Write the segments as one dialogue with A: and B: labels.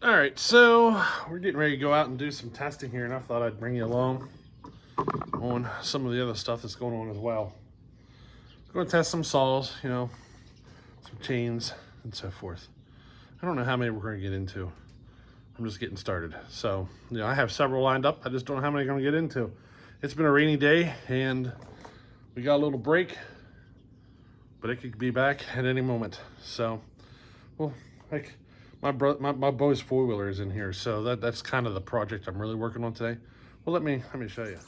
A: All right, so we're getting ready to go out and do some testing here, and I thought I'd bring you along on some of the other stuff that's going on as well. We're going to test some saws, you know, some chains, and so forth. I don't know how many we're going to get into. I'm just getting started. So, you know, I have several lined up. I just don't know how many I'm going to get into. It's been a rainy day, and we got a little break, but it could be back at any moment. So, well, like, my boy's four-wheeler is in here, so that's kind of the project I'm really working on today. Well, let me show you.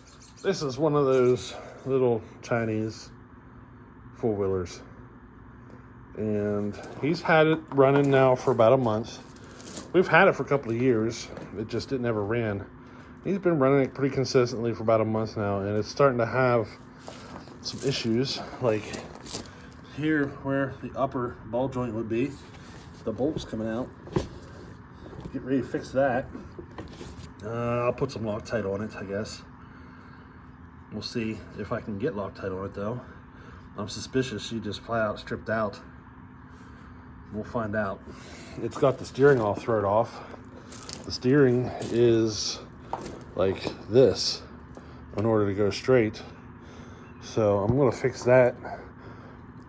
A: This is one of those little Chinese four-wheelers, and he's had it running now for about a month. We've had it for a couple of years. It just never ran. He's been running it pretty consistently for about a month now, and it's starting to have some issues, like here where the upper ball joint would be. The bolt's coming out. Get ready to fix that. I'll put some Loctite on it, I guess. We'll see if I can get Loctite on it though. I'm suspicious she just flat out stripped out. We'll find out. It's got the steering all thrown off. The steering is like this in order to go straight. So I'm gonna fix that,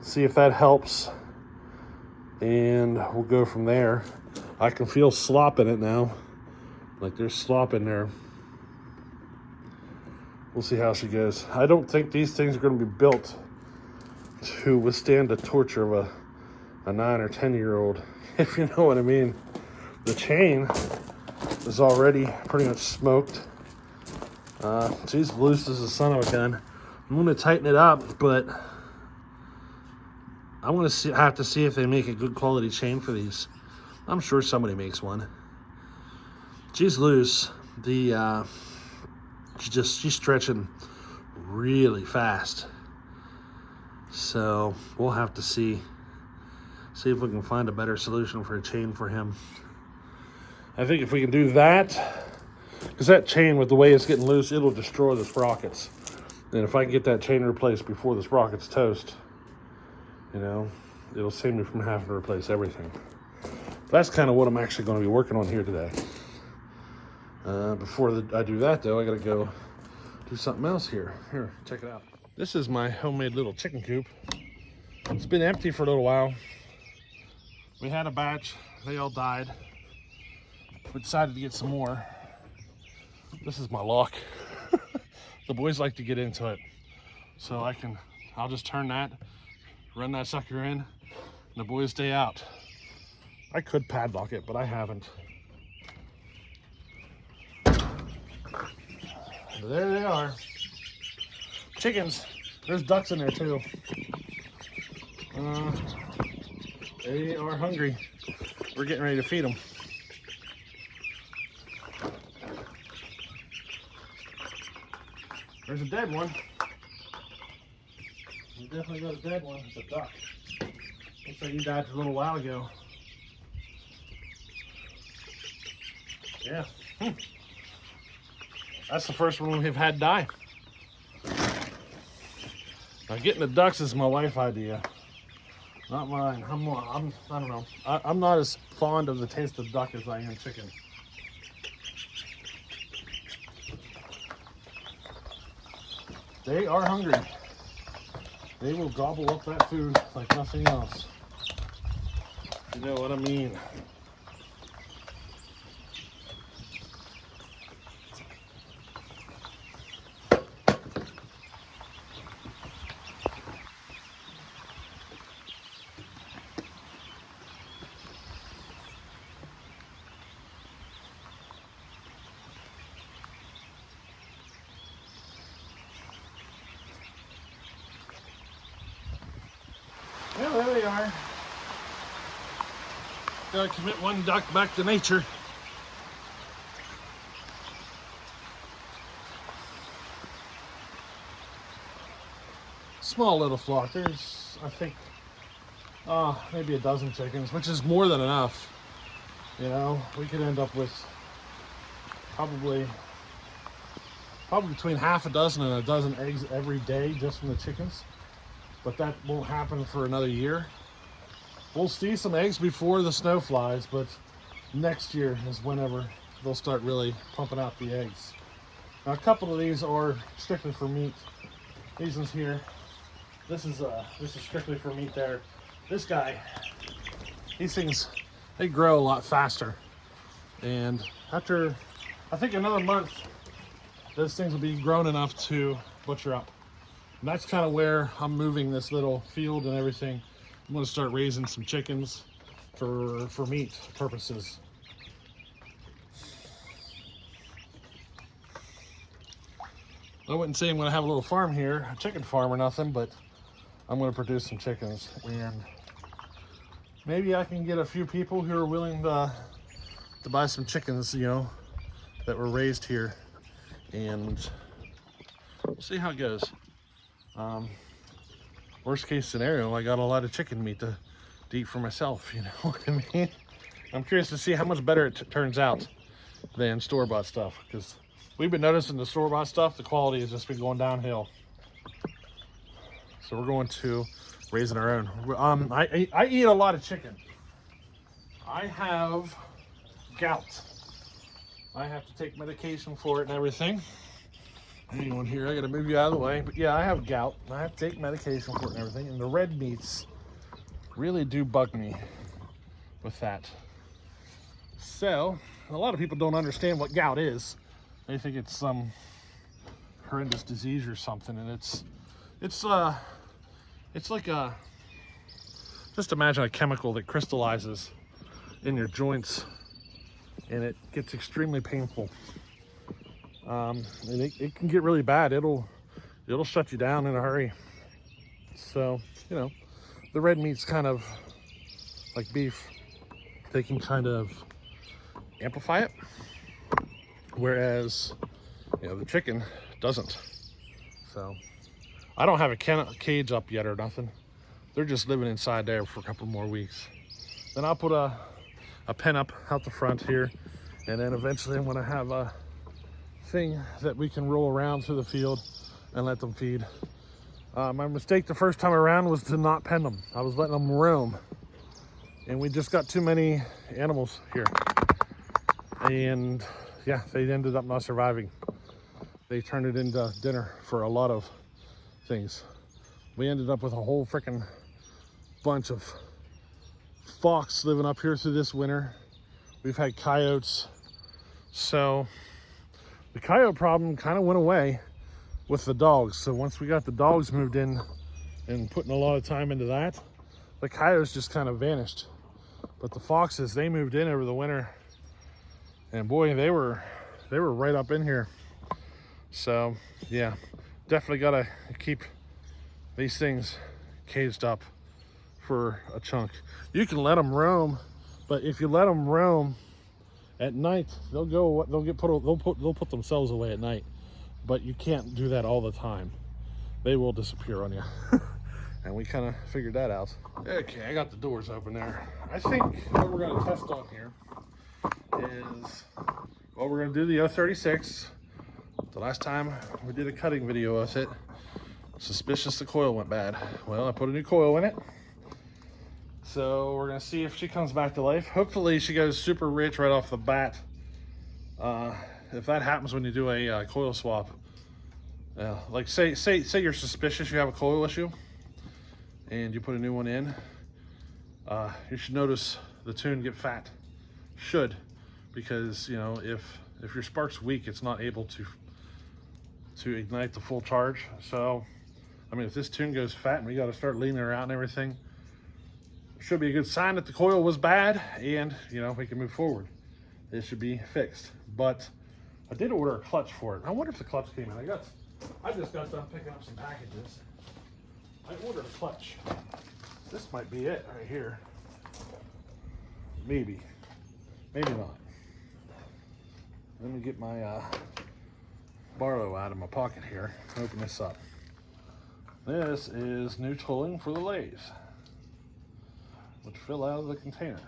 A: see if that helps, and we'll go from there. I can feel slop in it now. Like there's slop in there. We'll see how she goes. I don't think these things are going to be built to withstand the torture of a 9 or 10-year-old, if you know what I mean. The chain is already pretty much smoked. She's loose as the son of a gun. I'm going to tighten it up, but I'm going to have to see if they make a good quality chain for these. I'm sure somebody makes one. She's loose. She's stretching really fast. So we'll have to see if we can find a better solution for a chain for him. I think if we can do that, because that chain, with the way it's getting loose, it'll destroy the sprockets. And if I can get that chain replaced before the sprockets toast, you know, it'll save me from having to replace everything. That's kind of what I'm actually going to be working on here today. Before I do that, though, I got to go do something else here. Here, check it out. This is my homemade little chicken coop. It's been empty for a little while. We had a batch. They all died. We decided to get some more. This is my lock. The boys like to get into it. So I'll just turn that, run that sucker in, and the boys stay out. I could padlock it, but I haven't. There they are. Chickens. There's ducks in there too. They are hungry. We're getting ready to feed them. There's a dead one. We definitely got a dead one. It's a duck. Looks like he died a little while ago. Yeah. That's the first one we've had die. Now getting the ducks is my wife's idea, not mine. I don't know. I'm not as fond of the taste of duck as I am chicken. They are hungry. They will gobble up that food like nothing else. You know what I mean? Well, there they are. Gotta commit one duck back to nature. Small little flock. There's, I think, maybe a dozen chickens, which is more than enough. You know, we could end up with probably between half a dozen and a dozen eggs every day just from the chickens. But that won't happen for another year. We'll see some eggs before the snow flies, but next year is whenever they'll start really pumping out the eggs. Now, a couple of these are strictly for meat. These ones here, this is strictly for meat there. This guy, these things, they grow a lot faster. And after, I think another month, those things will be grown enough to butcher up. And that's kind of where I'm moving this little field and everything. I'm gonna start raising some chickens for meat purposes. I wouldn't say I'm gonna have a little farm here, a chicken farm or nothing, but I'm gonna produce some chickens. And maybe I can get a few people who are willing to buy some chickens, you know, that were raised here. And we'll see how it goes. Worst case scenario, I got a lot of chicken meat to eat for myself, you know what I mean? I'm curious to see how much better it turns out than store-bought stuff, because we've been noticing the store-bought stuff, the quality has just been going downhill. So we're going to raising our own. I eat a lot of chicken. I have gout. I have to take medication for it and everything. Anyone here, I gotta move you out of the way. But yeah, I have gout. I have to take medication for it and everything. And the red meats really do bug me with that. So, a lot of people don't understand what gout is. They think it's some horrendous disease or something, and it's like a, just imagine a chemical that crystallizes in your joints, and it gets extremely painful. And it can get really bad. It'll shut you down in a hurry. So, you know, the red meat's kind of like beef. They can kind of amplify it, whereas, you know, the chicken doesn't. So I don't have a cage up yet or nothing. They're just living inside there for a couple more weeks. Then I'll put a pen up out the front here, and then eventually I'm gonna have a thing that we can roll around through the field and let them feed. My mistake the first time around was to not pen them. I was letting them roam, and we just got too many animals here. And yeah, they ended up not surviving. They turned it into dinner for a lot of things. We ended up with a whole freaking bunch of fox living up here through this winter. We've had coyotes. So the coyote problem kind of went away with the dogs. So once we got the dogs moved in and putting a lot of time into that, the coyotes just kind of vanished. But the foxes, they moved in over the winter, and boy, they were right up in here. So yeah, definitely gotta keep these things caged up for a chunk. You can let them roam, but if you let them roam at night, they'll put themselves away at night. But you can't do that all the time. They will disappear on you. And we kind of figured that out. Okay, I got the doors open there. I think what we're gonna test on here is, well, we're gonna do the 036. The last time we did a cutting video with it, suspicious the coil went bad. Well, I put a new coil in it. So we're gonna see if she comes back to life. Hopefully she goes super rich right off the bat. If that happens when you do a coil swap, like say you're suspicious you have a coil issue and you put a new one in, you should notice the tune get fat. Should, because you know, if your spark's weak, it's not able to ignite the full charge. So I mean, if this tune goes fat and we got to start leaning her out and everything, should be a good sign that the coil was bad, and you know, we can move forward. It should be fixed. But I did order a clutch for it. I wonder if the clutch came in. I just got done picking up some packages. I ordered a clutch. This might be it right here. Maybe not. Let me get my Barlow out of my pocket here. Open this up. This is new tooling for the lathe, which fell out of the container.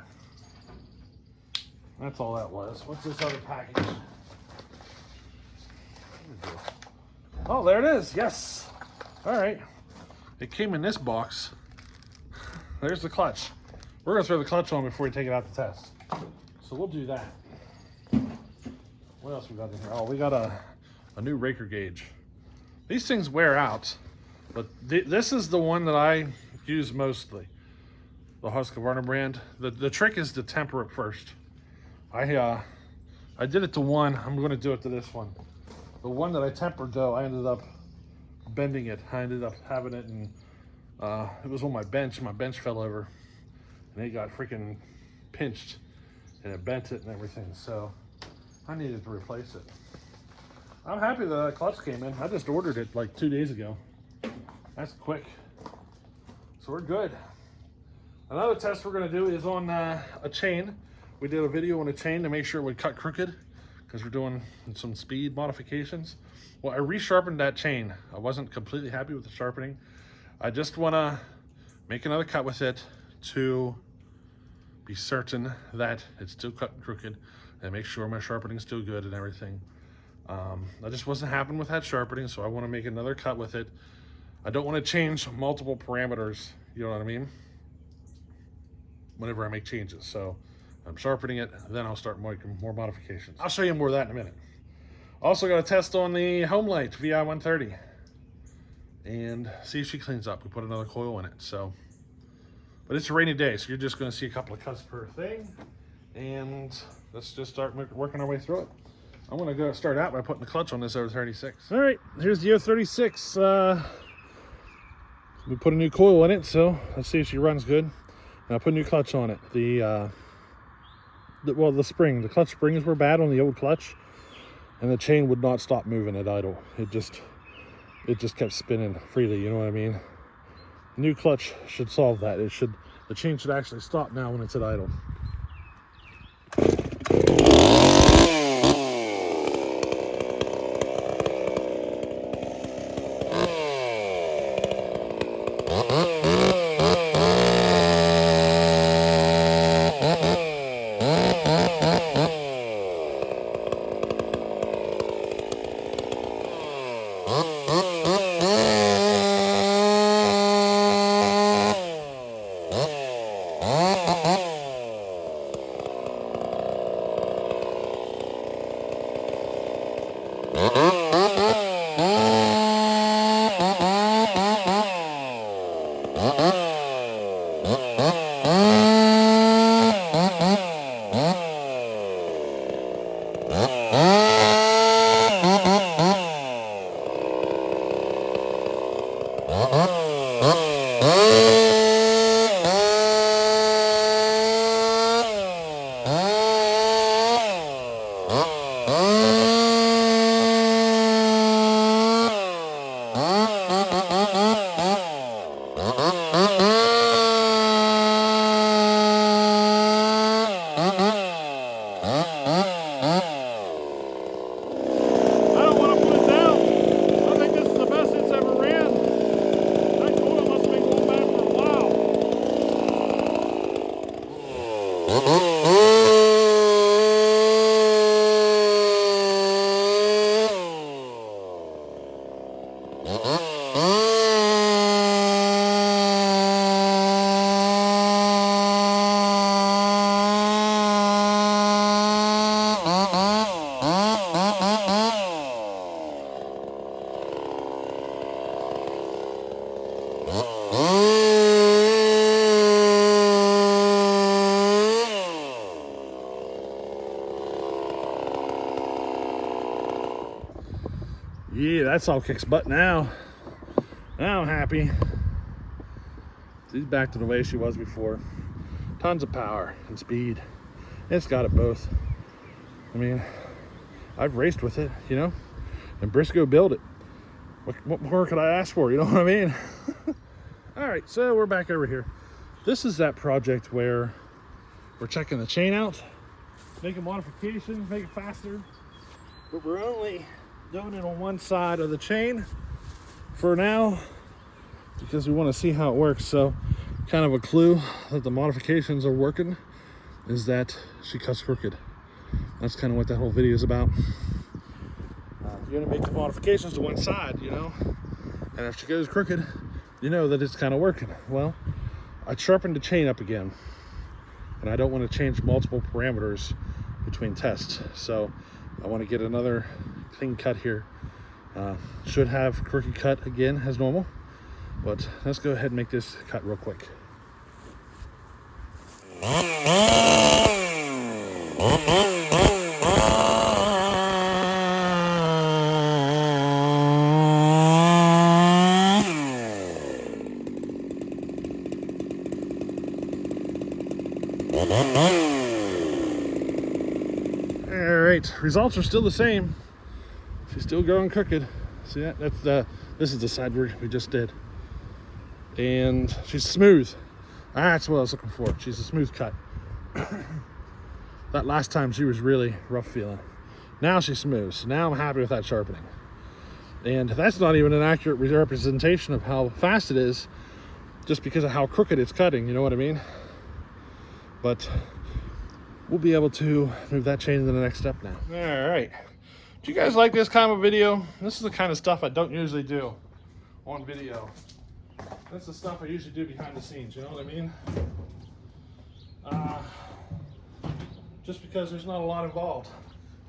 A: That's all that was. What's this other package? Oh, there it is. Yes. All right. It came in this box. There's the clutch. We're gonna throw the clutch on before we take it out to test. So we'll do that. What else we got in here? Oh, we got a new raker gauge. These things wear out, but this is the one that I use mostly. The Husqvarna brand. The trick is to temper it first. I did it to one. I'm going to do it to this one. The one that I tempered though, I ended up bending it. I ended up having it, and it was on my bench. My bench fell over, and it got freaking pinched, and it bent it and everything. So I needed to replace it. I'm happy that clutch came in. I just ordered it like 2 days ago. That's quick. So we're good. Another test we're going to do is on a chain. We did a video on a chain to make sure it would cut crooked because we're doing some speed modifications. Well, I resharpened that chain. I wasn't completely happy with the sharpening. I just want to make another cut with it to be certain that it's still cut crooked and make sure my sharpening is still good and everything. I just wasn't happy with that sharpening, so I want to make another cut with it. I don't want to change multiple parameters, you know what I mean, whenever I make changes. So I'm sharpening it, then I'll start making more modifications. I'll show you more of that in a minute. Also got a test on the home light VI 130 and see if she cleans up. We put another coil in it. So, but it's a rainy day, so you're just going to see a couple of cuts per thing, and let's just start working our way through it. I'm going to go start out by putting the clutch on this 036. All right, here's the 036. We put a new coil in it, so let's see if she runs good. And I put a new clutch on it. The clutch springs were bad on the old clutch, and the chain would not stop moving at idle. It just kept spinning freely, you know what I mean? The new clutch should solve that. The chain should actually stop now when it's at idle. Yeah, that's all kicks butt now. Now I'm happy. She's back to the way she was before. Tons of power and speed. It's got it both. I mean, I've raced with it, you know, and Briscoe built it. What more could I ask for, you know what I mean? All right, so we're back over here. This is that project where we're checking the chain out, making modifications, make it faster, but we're only doing it on one side of the chain for now because we want to see how it works. So kind of a clue that the modifications are working is that she cuts crooked. That's kind of what that whole video is about. You're gonna make the modifications to one side, you know, and if she goes crooked, you know that it's kind of working. Well, I sharpened the chain up again, and I don't want to change multiple parameters between tests. So I want to get another clean cut here. Should have crooked cut again as normal, but let's go ahead and make this cut real quick. Alright, results are still the same. She's still growing crooked. See that? This is the side we just did. And she's smooth. That's what I was looking for. She's a smooth cut. That last time she was really rough feeling. Now she's smooth. So now I'm happy with that sharpening. And that's not even an accurate representation of how fast it is, just because of how crooked it's cutting, you know what I mean? But we'll be able to move that chain to the next step now. All right. Do you guys like this kind of video? This is the kind of stuff I don't usually do on video. That's the stuff I usually do behind the scenes, you know what I mean? Just because there's not a lot involved.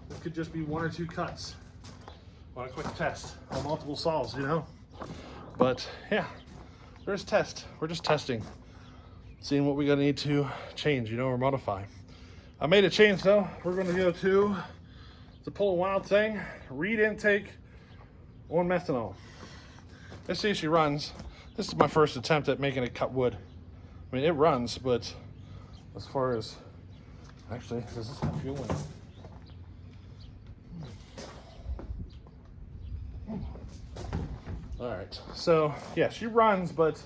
A: This could just be 1 or 2 cuts on a quick test on multiple saws, you know? But yeah, there's test. We're just testing, seeing what we're gonna need to change, you know, or modify. I made a change though. We're gonna go to the Pull Wild thing, reed intake on methanol. Let's see if she runs. This is my first attempt at making it cut wood. I mean, it runs, but as far as, actually, does this have fuel in it? All right, so yeah, she runs, but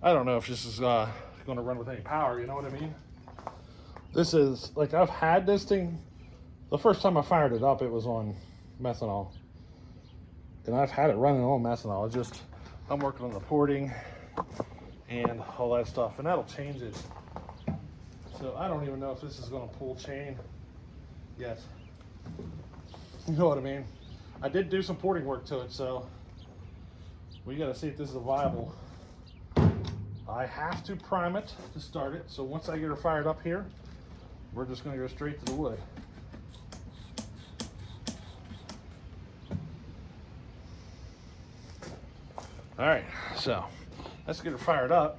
A: I don't know if this is gonna run with any power, you know what I mean? This is, like, I've had this thing, the first time I fired it up, it was on methanol. And I've had it running on methanol. It's just, I'm working on the porting and all that stuff, and that'll change it. So I don't even know if this is gonna pull chain yet. You know what I mean? I did do some porting work to it, so we gotta see if this is viable. I have to prime it to start it, so once I get her fired up here, we're just gonna go straight to the wood. All right, so let's get her fired up.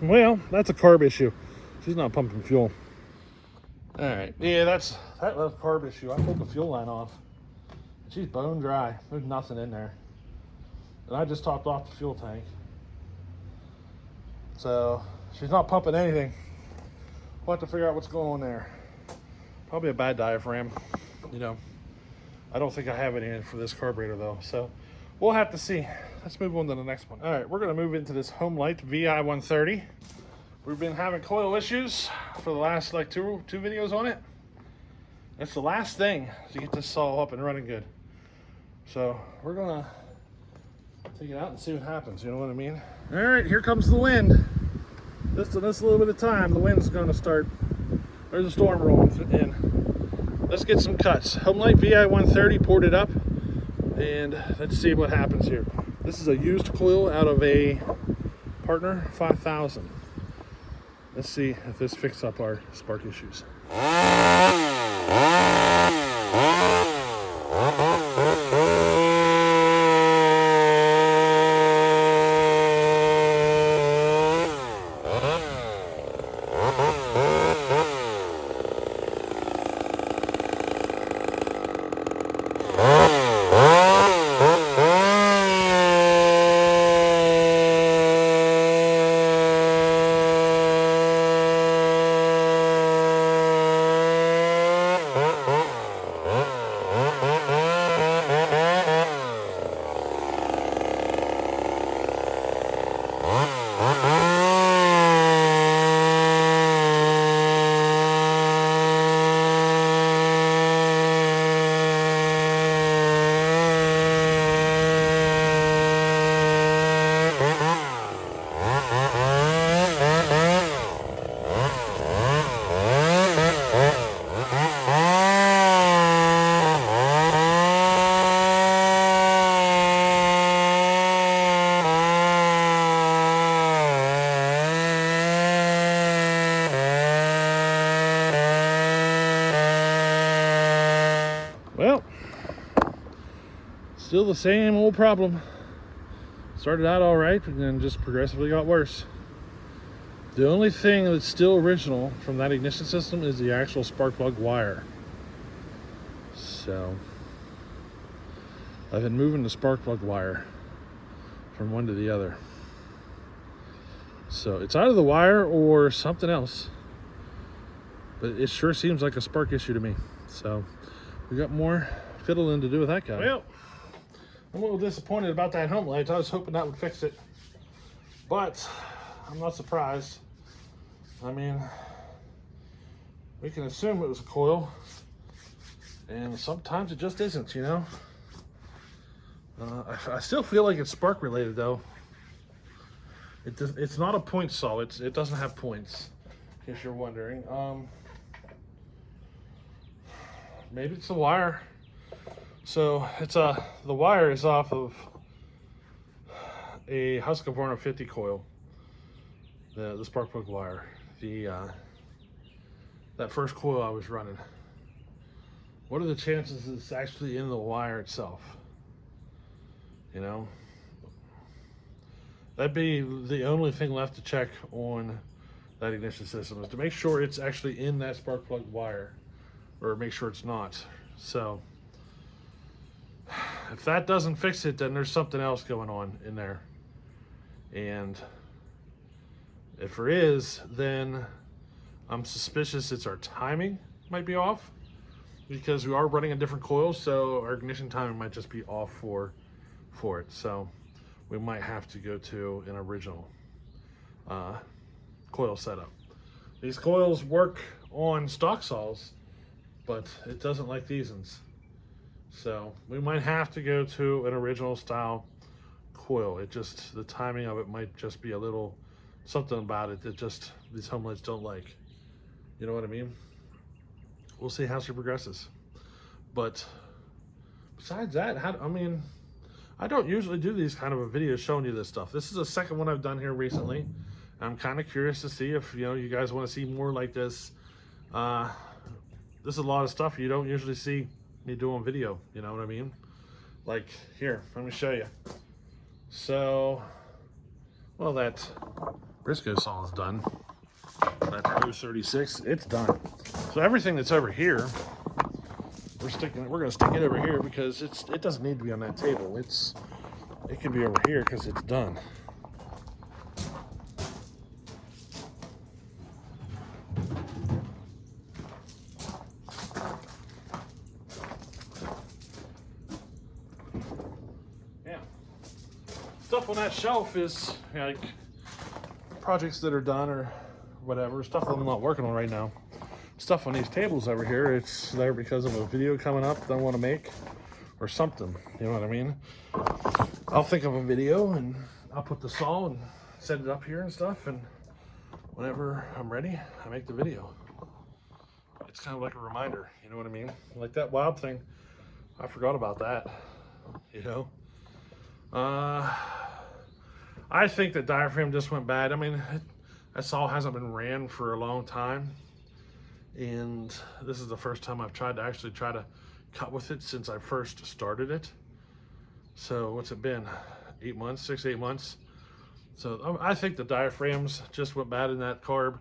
A: Well, that's a carb issue. She's not pumping fuel. All right, yeah, that was a carb issue. I pulled the fuel line off. She's bone dry. There's nothing in there. And I just topped off the fuel tank. So she's not pumping anything. We'll have to figure out what's going on there. Probably a bad diaphragm, you know. I don't think I have any for this carburetor though. So we'll have to see. Let's move on to the next one. All right, we're gonna move into this Home Light VI 130. We've been having coil issues for the last like two videos on it. It's the last thing to get this saw up and running good. So we're gonna take it out and see what happens, you know what I mean? All right, here comes the wind. Just in this little bit of time, the wind's gonna start. There's a storm rolling in. Let's get some cuts. Home Light VI 130, poured it up, and let's see what happens here. This is a used coil out of a Partner 5000. Let's see if this fixes up our spark issues. Yep. Still the same old problem. Started out all right, and then just progressively got worse. The only thing that's still original from that ignition system is the actual spark plug wire. So I've been moving the spark plug wire from one to the other. So it's either the wire or something else, but it sure seems like a spark issue to me. So we got more fiddling to do with that guy. Well, I'm a little disappointed about that home light. I was hoping that would fix it, but I'm not surprised. I mean, we can assume it was a coil, and sometimes it just isn't, you know. I still feel like it's spark related though. It's not a point saw. It doesn't have points, in case you're wondering. Maybe it's the wire. So it's the wire is off of a Husqvarna 50 coil. The spark plug wire. That first coil I was running. What are the chances it's actually in the wire itself? You know, that'd be the only thing left to check on that ignition system, is to make sure it's actually in that spark plug wire, or make sure it's not. So if that doesn't fix it, then there's something else going on in there. And if there is, then I'm suspicious it's our timing might be off, because we are running a different coil, so our ignition timing might just be off for it. So we might have to go to an original coil setup. These coils work on stock saws, but it doesn't like these ones. So we might have to go to an original style coil. It just, the timing of it might just be a little something about it that just these home lights don't like. You know what I mean? We'll see how she progresses. But besides that, I don't usually do these kind of a videos showing you this stuff. This is the second one I've done here recently. I'm kind of curious to see if, you know, you guys want to see more like this. This is a lot of stuff you don't usually see me do on video. You know what I mean? Like here, let me show you. So, well, that Briscoe saw is done. That 036, it's done. So everything that's over here, we're gonna stick it over here, because it doesn't need to be on that table. It can be over here because it's done. Yeah. Stuff on that shelf is like projects that are done or whatever, stuff that I'm not working on right now. Stuff on these tables over here, it's there because of a video coming up that I want to make or something, you know what I mean? I'll think of a video and I'll put the saw and set it up here and stuff, and whenever I'm ready, I make the video. It's kind of like a reminder, you know what I mean? Like that wild thing, I forgot about that, you know? I think the diaphragm just went bad. I mean, that saw hasn't been ran for a long time, and this is the first time I've tried to cut with it since I first started it. So what's it been? 8 months, 6, 8 months. So I think the diaphragms just went bad in that carb.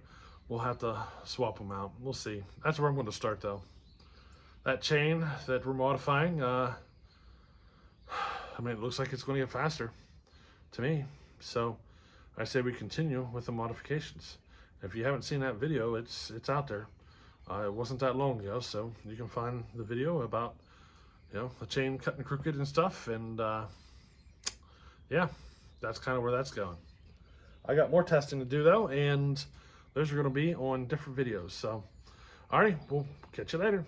A: We'll have to swap them out. We'll see. That's where I'm going to start though. That chain that we're modifying, I mean, it looks like it's going to get faster to me. So I say we continue with the modifications. If you haven't seen that video, it's out there. It wasn't that long ago, so you can find the video about, you know, the chain cutting crooked and stuff. And yeah, that's kind of where that's going. I got more testing to do though, and those are going to be on different videos. So, alrighty, we'll catch you later.